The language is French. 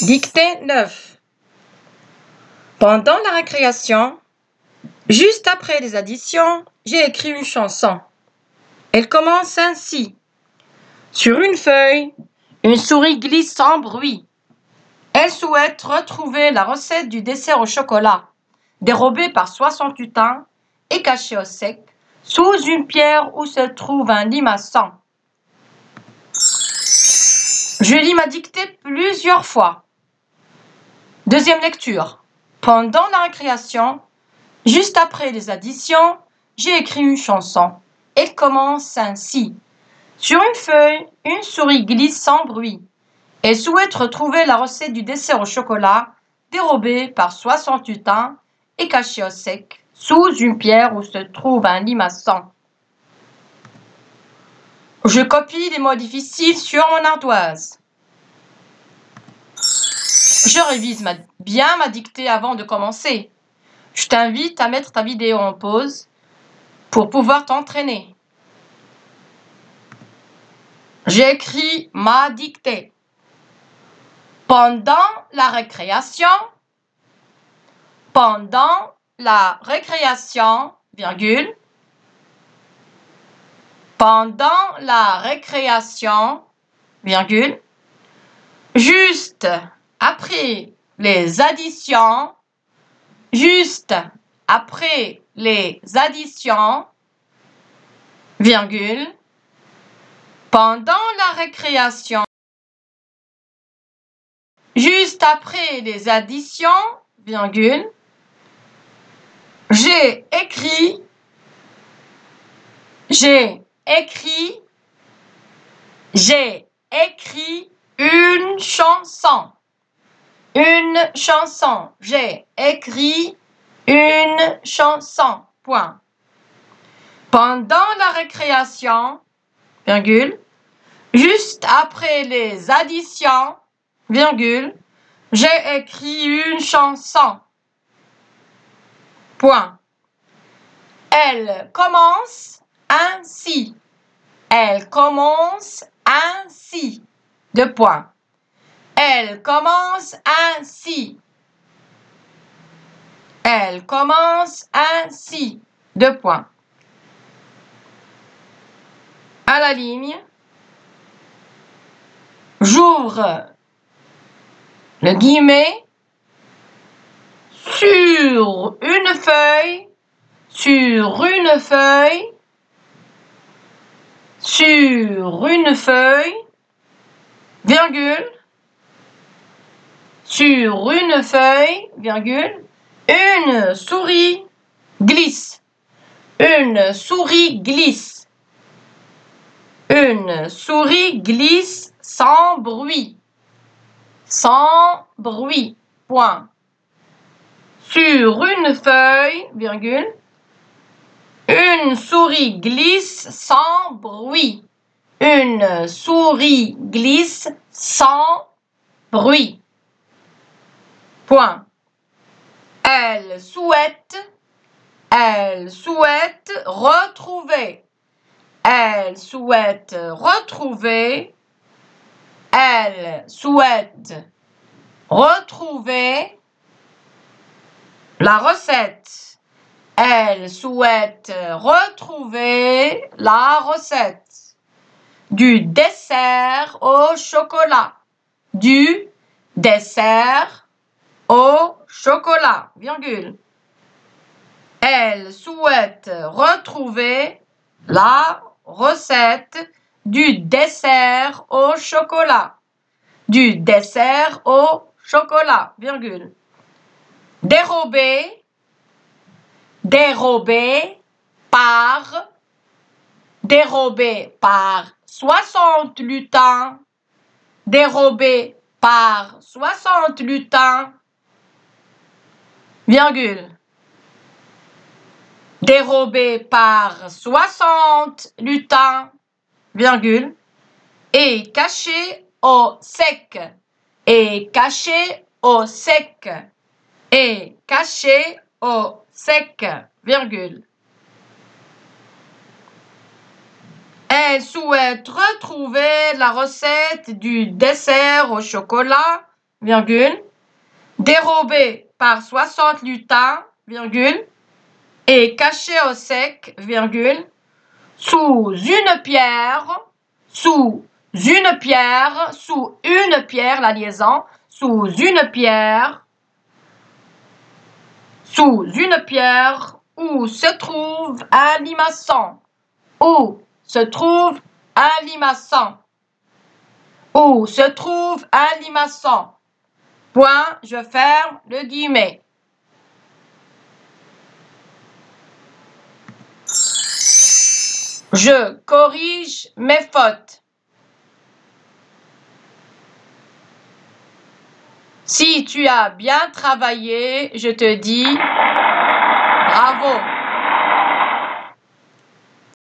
Dictée 9. Pendant la récréation, juste après les additions, j'ai écrit une chanson. Elle commence ainsi. Sur une feuille, une souris glisse sans bruit. Elle souhaite retrouver la recette du dessert au chocolat, dérobé par 60 lutins et caché au sec, sous une pierre où se trouve un limaçon. Je lis ma dictée plusieurs fois. Deuxième lecture. Pendant la récréation, juste après les additions, j'ai écrit une chanson. Elle commence ainsi. Sur une feuille, une souris glisse sans bruit. Elle souhaite retrouver la recette du dessert au chocolat, dérobé par 60 lutins et caché au sec, sous une pierre où se trouve un limaçon. Je copie les mots difficiles sur mon ardoise. Je révise bien ma dictée avant de commencer. Je t'invite à mettre ta vidéo en pause pour pouvoir t'entraîner. J'écris ma dictée. Pendant la récréation, virgule, pendant la récréation, virgule, juste après les additions, virgule, pendant la récréation, juste après les additions, virgule, j'ai écrit une chanson. J'ai écrit une chanson. Point. Pendant la récréation, virgule, juste après les additions, virgule, j'ai écrit une chanson. Point. Elle commence ainsi. Elle commence ainsi. Deux points. Elle commence ainsi. Elle commence ainsi. Deux points. À la ligne, j'ouvre le guillemet sur une feuille, virgule, sur une feuille, virgule, une souris glisse. Une souris glisse. Une souris glisse sans bruit. Sans bruit. Point. Sur une feuille, virgule, une souris glisse sans bruit. Une souris glisse sans bruit. Point. Elle souhaite retrouver. Elle souhaite retrouver. Elle souhaite retrouver la recette. Elle souhaite retrouver la recette du dessert au chocolat. Du dessert au chocolat, virgule. Elle souhaite retrouver la recette du dessert au chocolat. Du dessert au chocolat, virgule. Dérobé par 60 lutins. Dérobé par 60 lutins, virgule. Dérobé par 60 lutins, virgule, et caché au sec. Et caché au sec. Et caché au sec, virgule. Elle souhaite retrouver la recette du dessert au chocolat, virgule, dérobé par 60 lutins, virgule, et caché au sec, virgule, sous une pierre, la liaison, sous une pierre, où se trouve un limaçon, où se trouve un limaçon, où se trouve un limaçon. Point, je ferme le guillemet. Je corrige mes fautes. Si tu as bien travaillé, je te dis bravo.